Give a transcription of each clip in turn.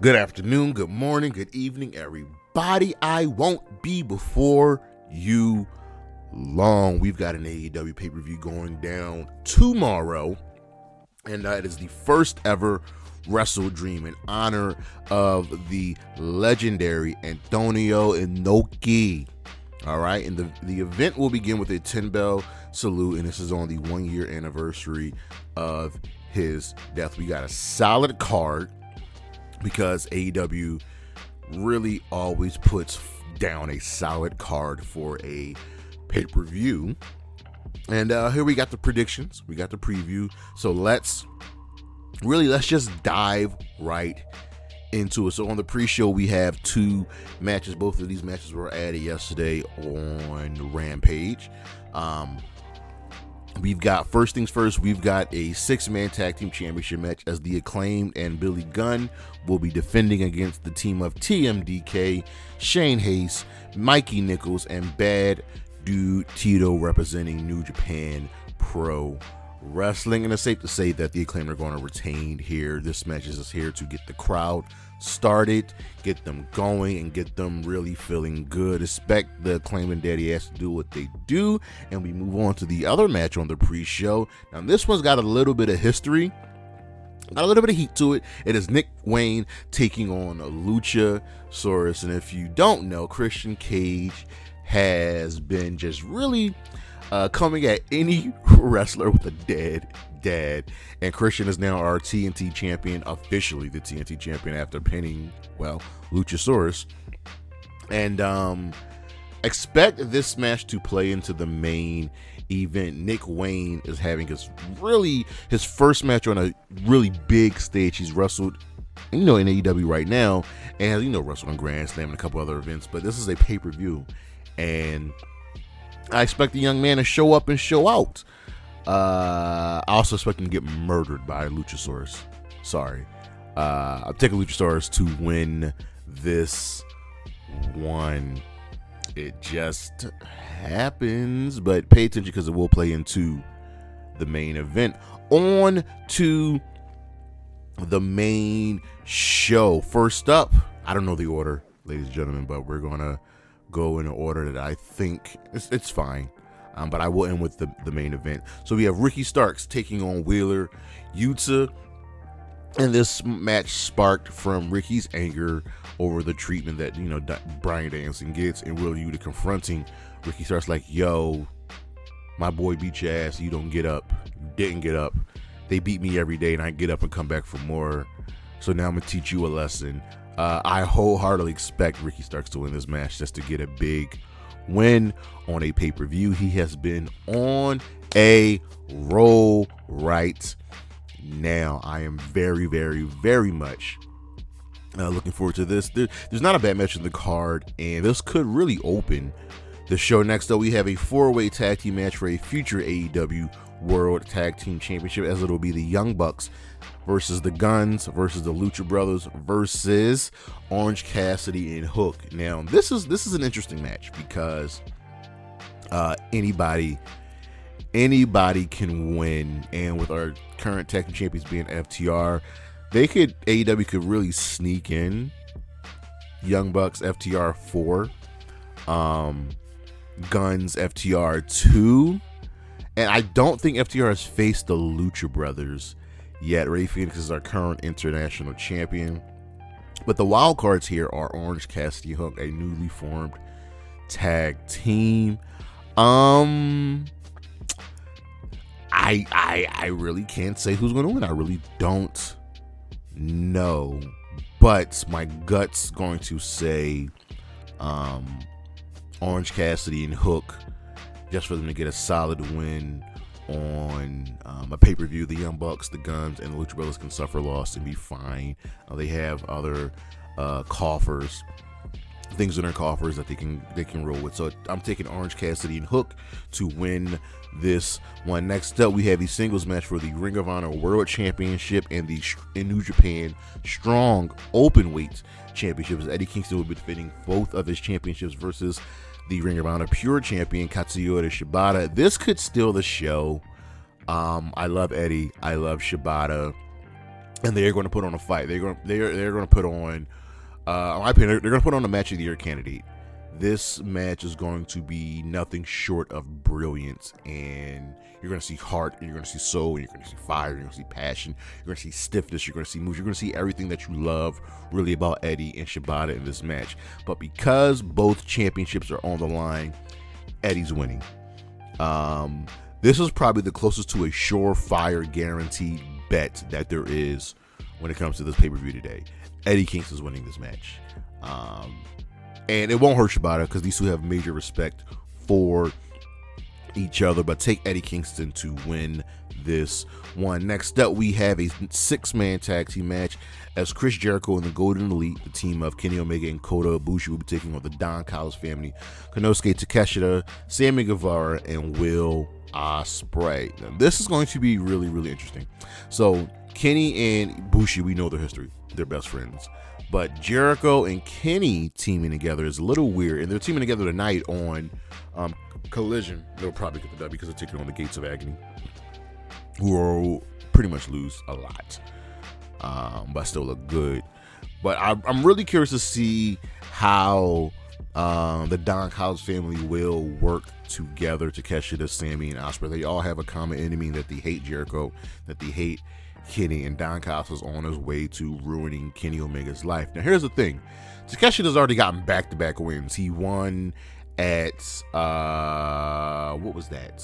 Good afternoon, good morning, good evening, everybody. I won't be before you long. We've got an AEW pay-per-view going down tomorrow, and it is the first ever Wrestle Dream in honor of the legendary Antonio Inoki. All right, and the event will begin with a 10-bell salute, and this is on the 1-year anniversary of his death. We got a solid card, because AEW really always puts down a solid card for a pay-per-view. And here we got the predictions. We got the preview. So let's just dive right into it. So on the pre-show, we have two matches. Both of these matches were added yesterday on Rampage. We've got, first things first, we've got a 6-man tag team championship match as the Acclaimed and Billy Gunn will be defending against the team of TMDK, Shane Haste, Mikey, Nicholls, and Bad Dude Tito representing New Japan Pro Wrestling. And it's safe to say that the Acclaimed are going to retain here. This match is here to get the crowd started, get them going, and get them really feeling good. Expect the Acclaimed and Daddy Ass to do what they do, and we move on to the other match on the pre-show. Now this one's got a little bit of history, got a little bit of heat to it. It is Nick Wayne taking on Luchasaurus, and if you don't know, Christian Cage has been just really coming at any wrestler with a dead dad, and Christian is now our TNT champion, officially the TNT champion after pinning, well, Luchasaurus. And expect this match to play into the main event. Nick Wayne is having his first match on a really big stage. He's wrestled, in AEW right now, and has, wrestled on Grand Slam and a couple other events, but this is a pay-per-view, and I expect the young man to show up and show out. I also expect him to get murdered by Luchasaurus. Sorry. I'm taking Luchasaurus to win this one. It just happens, but pay attention because it will play into the main event. On to the main show. First up, I don't know the order, ladies and gentlemen, but we're going to go in an order that I think it's fine. But I will end with the main event. So we have Ricky Starks taking on Wheeler Yuta. And this match sparked from Ricky's anger over the treatment that, Bryan Danielson gets, and Wheeler Yuta confronting Ricky Starks like, yo, my boy beat your ass. You don't get up. You didn't get up. They beat me every day, and I get up and come back for more. So now I'm going to teach you a lesson. I wholeheartedly expect Ricky Starks to win this match just to get a big win on a pay-per-view. He has been on a roll right now. I am very, very, very much looking forward to this. There's not a bad match in the card, and this could really open the show. Next up, we have a 4-way tag team match for a future AEW World Tag Team Championship, as it'll be the Young Bucks versus the Guns versus the Lucha Brothers versus Orange Cassidy and Hook. Now, this is an interesting match because anybody can win, and with our current tag team champions being FTR, AEW could really sneak in Young Bucks FTR 4, Guns FTR 2, and I don't think FTR has faced the Lucha Brothers yet. Rey Fenix is our current international champion. But the wild cards here are Orange Cassidy Hook, a newly formed tag team. I really can't say who's going to win. I really don't know. But my gut's going to say Orange Cassidy and Hook, just for them to get a solid win on a pay-per-view. The Young Bucks, the Guns, and the Lucha Brothers can suffer loss and be fine. They have other coffers, things in their coffers that they can roll with. So I'm taking Orange Cassidy and Hook to win this one. Next up, we have the singles match for the Ring of Honor World Championship and the New Japan Strong Openweight Championships. Eddie Kingston will be defending both of his championships versus the Ring of Honor Pure Champion Katsuyori Shibata. This could steal the show. I love Eddie. I love Shibata. and they're going to put on a fight. They're going to put on, in my opinion, they're going to put on a match of the year candidate. This match is going to be nothing short of brilliance, and you're going to see heart, and you're going to see soul, and you're going to see fire, and you're going to see passion, you're going to see stiffness, you're going to see moves, you're going to see everything that you love really about Eddie and Shibata in this match. But because both championships are on the line, Eddie's winning. This is probably the closest to a surefire guaranteed bet that there is when it comes to this pay-per-view today. Eddie Kingston's winning this match. And it won't hurt Shibata because these two have major respect for each other. But take Eddie Kingston to win this one. Next up, we have a 6-man tag team match as Chris Jericho and the Golden Elite, the team of Kenny Omega and Kota Ibushi, will be taking on the Don Callis family, Konosuke Takeshita, Sammy Guevara, and Will Ospreay. Now, this is going to be really, really interesting. So Kenny and Ibushi, we know their history. They're best friends. But Jericho and Kenny teaming together is a little weird, and they're teaming together tonight on Collision. They'll probably get the W because they're taking on the Gates of Agony, who will pretty much lose a lot, but still look good. But I'm really curious to see how the Don Callis family will work together. Takeshita, Sammy, and Ospreay, they all have a common enemy, that they hate Jericho, that they hate Kenny, and Don Callis is on his way to ruining Kenny Omega's life. Now, here's the thing. Takeshita's already gotten back-to-back wins. He won at, what was that?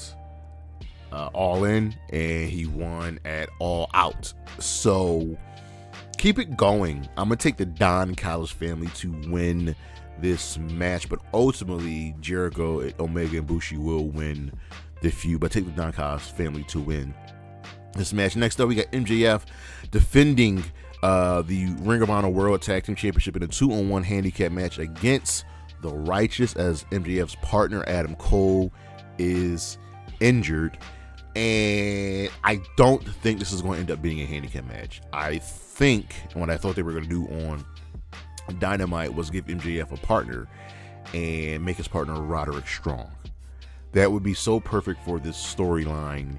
Allin, and he won at All Out. So, keep it going. I'm going to take the Don Callis family to win this match, but ultimately, Jericho, Omega, and Ibushi will win the feud, but take the Don Callis family to win this match. Next up, we got MJF defending the Ring of Honor World Tag Team Championship in a 2-on-1 handicap match against the Righteous, as MJF's partner Adam Cole is injured. And I don't think this is going to end up being a handicap match. I think what I thought they were going to do on Dynamite was give MJF a partner and make his partner Roderick Strong. That would be so perfect for this storyline.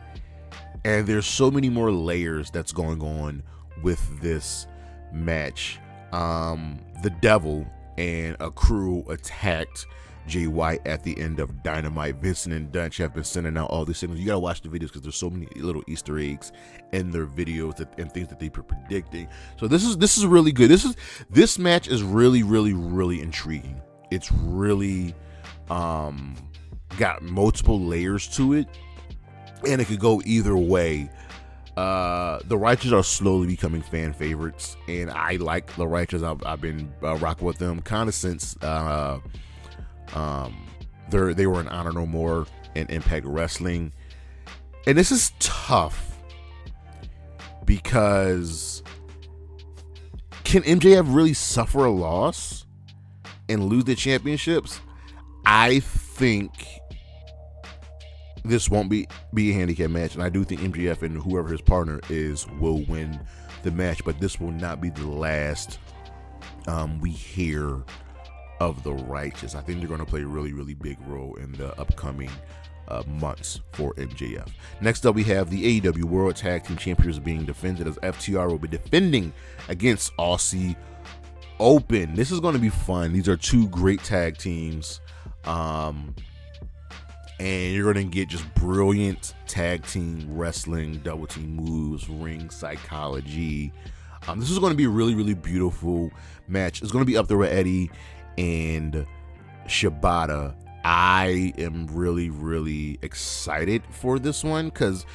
And there's so many more layers that's going on with this match. The Devil and a crew attacked Jay White at the end of Dynamite. Vincent and Dutch have been sending out all these signals. You gotta watch the videos because there's so many little Easter eggs in their videos and things that they've been predicting. So this is really good. This match is really, really, really intriguing. It's really got multiple layers to it, and it could go either way. The Righteous are slowly becoming fan favorites, and I like the Righteous. I've been rocking with them kind of since they were in Honor No More and Impact Wrestling. And this is tough because can MJF really suffer a loss and lose the championships? I think this won't be a handicap match, and I do think MJF and whoever his partner is will win the match, but this will not be the last we hear of the Righteous. I think they're going to play a really, really big role in the upcoming months for MJF. Next up, we have the AEW World Tag Team Championships being defended, as FTR will be defending against Aussie Open. This is going to be fun. These are two great tag teams. And you're going to get just brilliant tag team wrestling, double team moves, ring psychology. This is going to be a really, really beautiful match. It's going to be up there with Eddie and Shibata. I am really, really excited for this one because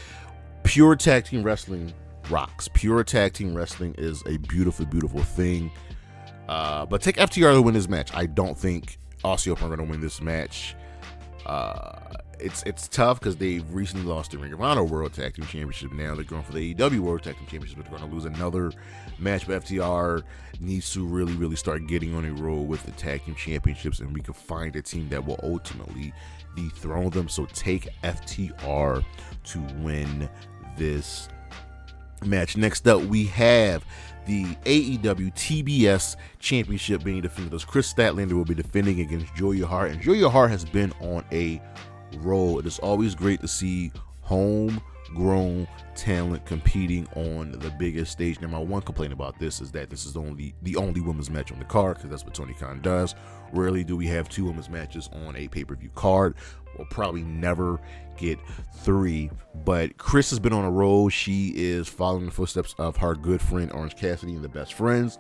pure tag team wrestling rocks. Pure tag team wrestling is a beautiful, beautiful thing. But take FTR to win this match. I don't think Aussie Open are going to win this match. It's tough because they've recently lost the Ring of Honor World Tag Team Championship. Now they're going for the AEW World Tag Team Championship, but they're going to lose another match. But FTR needs to really, really start getting on a roll with the Tag Team Championships, and we can find a team that will ultimately dethrone them. So take FTR to win this match. Next up, we have the AEW TBS Championship being defended, as Kris Statlander will be defending against Julia Hart. And Julia Hart has been on a roll. It is always great to see home grown talent competing on the biggest stage. Now, my one complaint about this is that this is the only women's match on the card, because that's what Tony Khan does. Rarely do we have 2 women's matches on a pay-per-view card. We'll probably never get 3. But Kris has been on a roll. She is following the footsteps of her good friend Orange Cassidy and the Best Friends,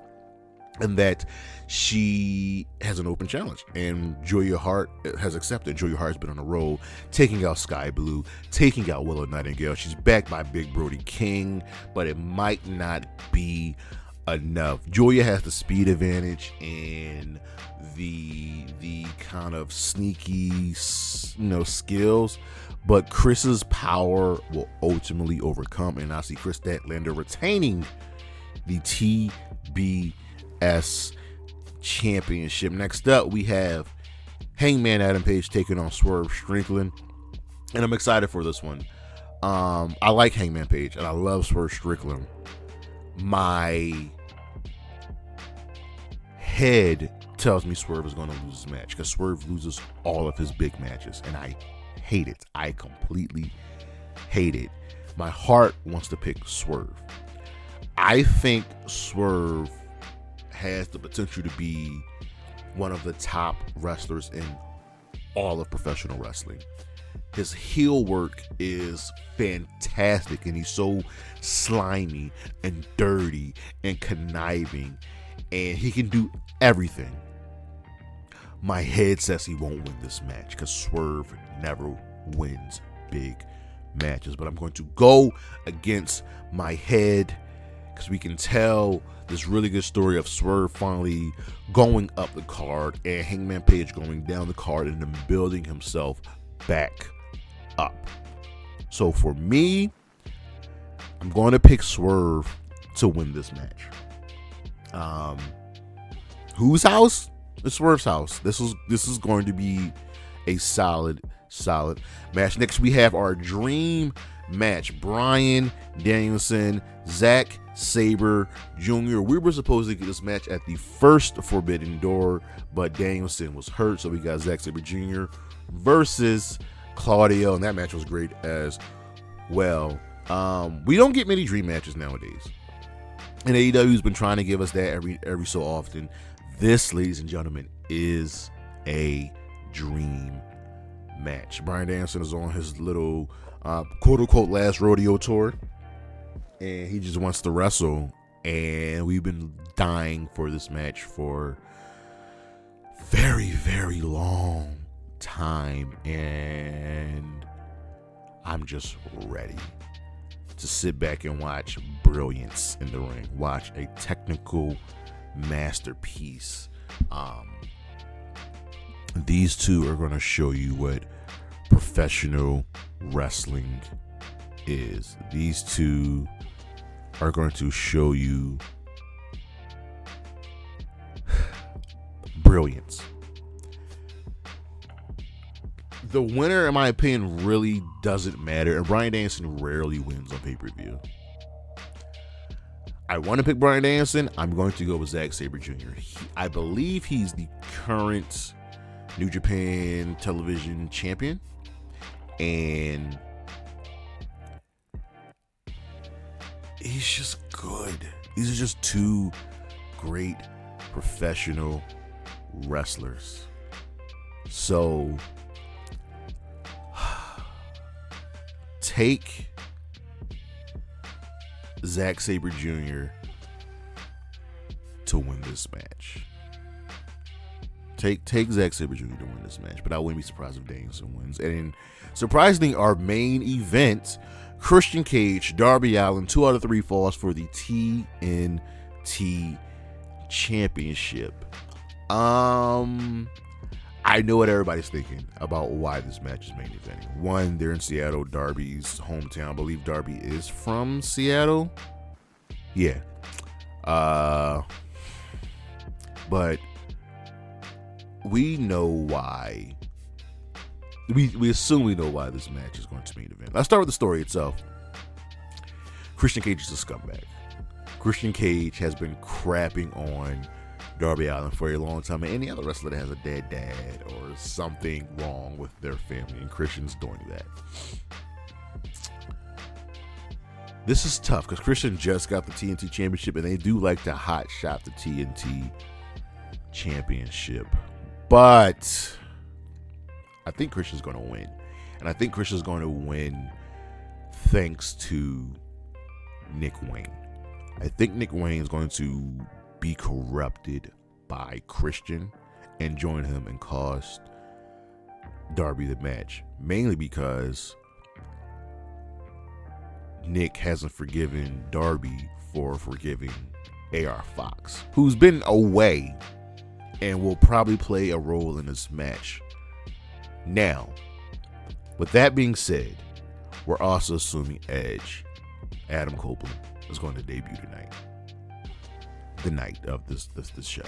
and that she has an open challenge, and Julia Hart has accepted. Julia Hart has been on a roll, taking out Sky Blue, taking out Willow Nightingale. She's backed by Big Brody King, but it might not be enough. Julia has the speed advantage and the kind of sneaky, skills, but Kris's power will ultimately overcome, and I see Kris Statlander retaining the TBS Championship. Next up, we have Hangman Adam Page taking on Swerve Strickland, and I'm excited for this one. I like Hangman Page, and I love Swerve Strickland. My head tells me Swerve is going to lose this match, because Swerve loses all of his big matches, and I hate it. I completely hate it. My heart wants to pick Swerve. I think Swerve has the potential to be one of the top wrestlers in all of professional wrestling. His heel work is fantastic, and he's so slimy and dirty and conniving, and he can do everything. My head says he won't win this match, because Swerve never wins big matches, but I'm going to go against my head, because we can tell this really good story of Swerve finally going up the card and Hangman Page going down the card and then building himself back up. So for me, I'm going to pick Swerve to win this match. Whose house? It's Swerve's house. This is going to be a solid match. Next, we have our dream match: Bryan Danielson, Zack Sabre Jr. We were supposed to get this match at the first Forbidden Door, but Danielson was hurt, so we got Zack Sabre Jr. versus Claudio, and that match was great as well. We don't get many dream matches nowadays, and AEW's been trying to give us that every so often. This, ladies and gentlemen, is a dream match. Bryan Danielson is on his little quote-unquote last rodeo tour, and he just wants to wrestle, and we've been dying for this match for very, very long time, and I'm just ready to sit back and watch brilliance in the ring, watch a technical masterpiece. These two are going to show you what professional wrestling is. These two are going to show you brilliance. The winner, in my opinion, really doesn't matter, and Bryan Danielson rarely wins on pay-per-view. I want to pick Bryan Danielson. I'm going to go with Zack Sabre Jr. I believe he's the current New Japan Television champion, and he's just good. These are just two great professional wrestlers. So take Zack Sabre Jr. to win this match. Take Zack Sabre Jr. to win this match, but I wouldn't be surprised if Danielson wins. And surprisingly, our main event, Christian Cage, Darby Allin, 2 out of 3 falls for the TNT Championship. I know what everybody's thinking about why this match is main eventing. One, they're in Seattle, Darby's hometown. I believe Darby is from Seattle. Yeah. But we know why. We assume we know why this match is going to main event. Let's start with the story itself. Christian Cage is a scumbag. Christian Cage has been crapping on Darby Allin for a long time, and any other wrestler that has a dead dad or something wrong with their family, and Christian's doing that. This is tough because Christian just got the TNT Championship, and they do like to hot shot the TNT Championship. But I think Christian's going to win. And I think Christian's going to win thanks to Nick Wayne. I think Nick Wayne is going to be corrupted by Christian and join him and cost Darby the match. Mainly because Nick hasn't forgiven Darby for forgiving AR Fox, who's been away and will probably play a role in this match. Now, with that being said, we're also assuming Edge, Adam Copeland, is going to debut tonight, the night of this show.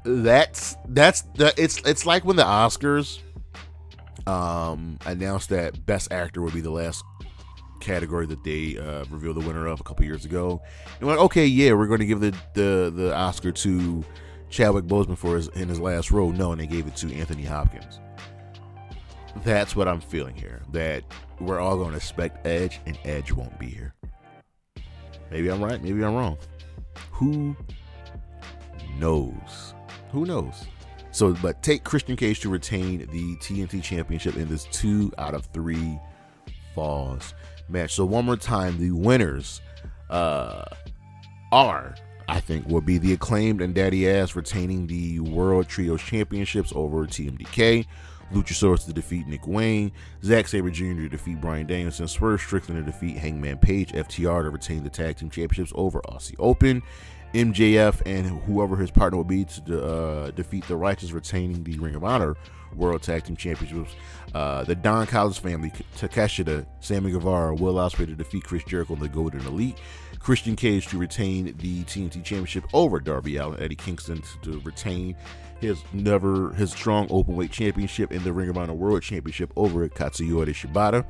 It's like when the Oscars announced that Best Actor would be the last category that they revealed the winner of a couple years ago. And we're like, okay, yeah, we're going to give the Oscar to Chadwick Boseman for in his last role. No, and they gave it to Anthony Hopkins. That's what I'm feeling here. That we're all going to expect Edge, and Edge won't be here. Maybe I'm right. Maybe I'm wrong. Who knows? Who knows? So, but take Christian Cage to retain the TNT Championship in this 2 out of 3 falls match. So one more time, the winners are, I think, will be the Acclaimed and Daddy Ass retaining the World Trios Championships over TMDK. Luchasaurus to defeat Nick Wayne, Zack Sabre Jr. to defeat Bryan Danielson, Swerve Strickland to defeat Hangman Page, FTR to retain the Tag Team Championships over Aussie Open, MJF and whoever his partner will be to defeat the Righteous, retaining the Ring of Honor World Tag Team Championships. The Don Callis family, Takeshita, Sammy Guevara, Will Ospreay to defeat Chris Jericho and the Golden Elite. Christian Cage to retain the TNT Championship over Darby Allin, Eddie Kingston to retain his strong openweight championship and the Ring of Honor World Championship over Katsuyori Shibata.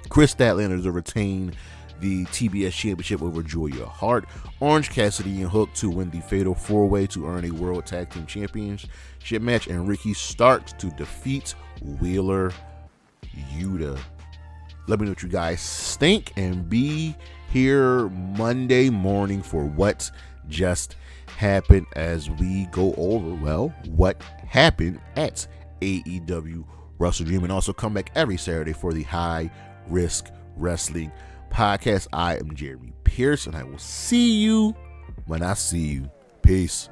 Kris Statlander to retain the TBS Championship over Julia Hart. Orange Cassidy and Hook to win the Fatal 4-Way to earn a World Tag Team Championship match. And Ricky Starks to defeat Wheeler Yuta. Let me know what you guys think, and be here Monday morning for what just happened as we go over, well, what happened at AEW Wrestle Dream, and also come back every Saturday for the High Risk Wrestling Podcast. I am Jeremy Pierce, and I will see you when I see you. Peace.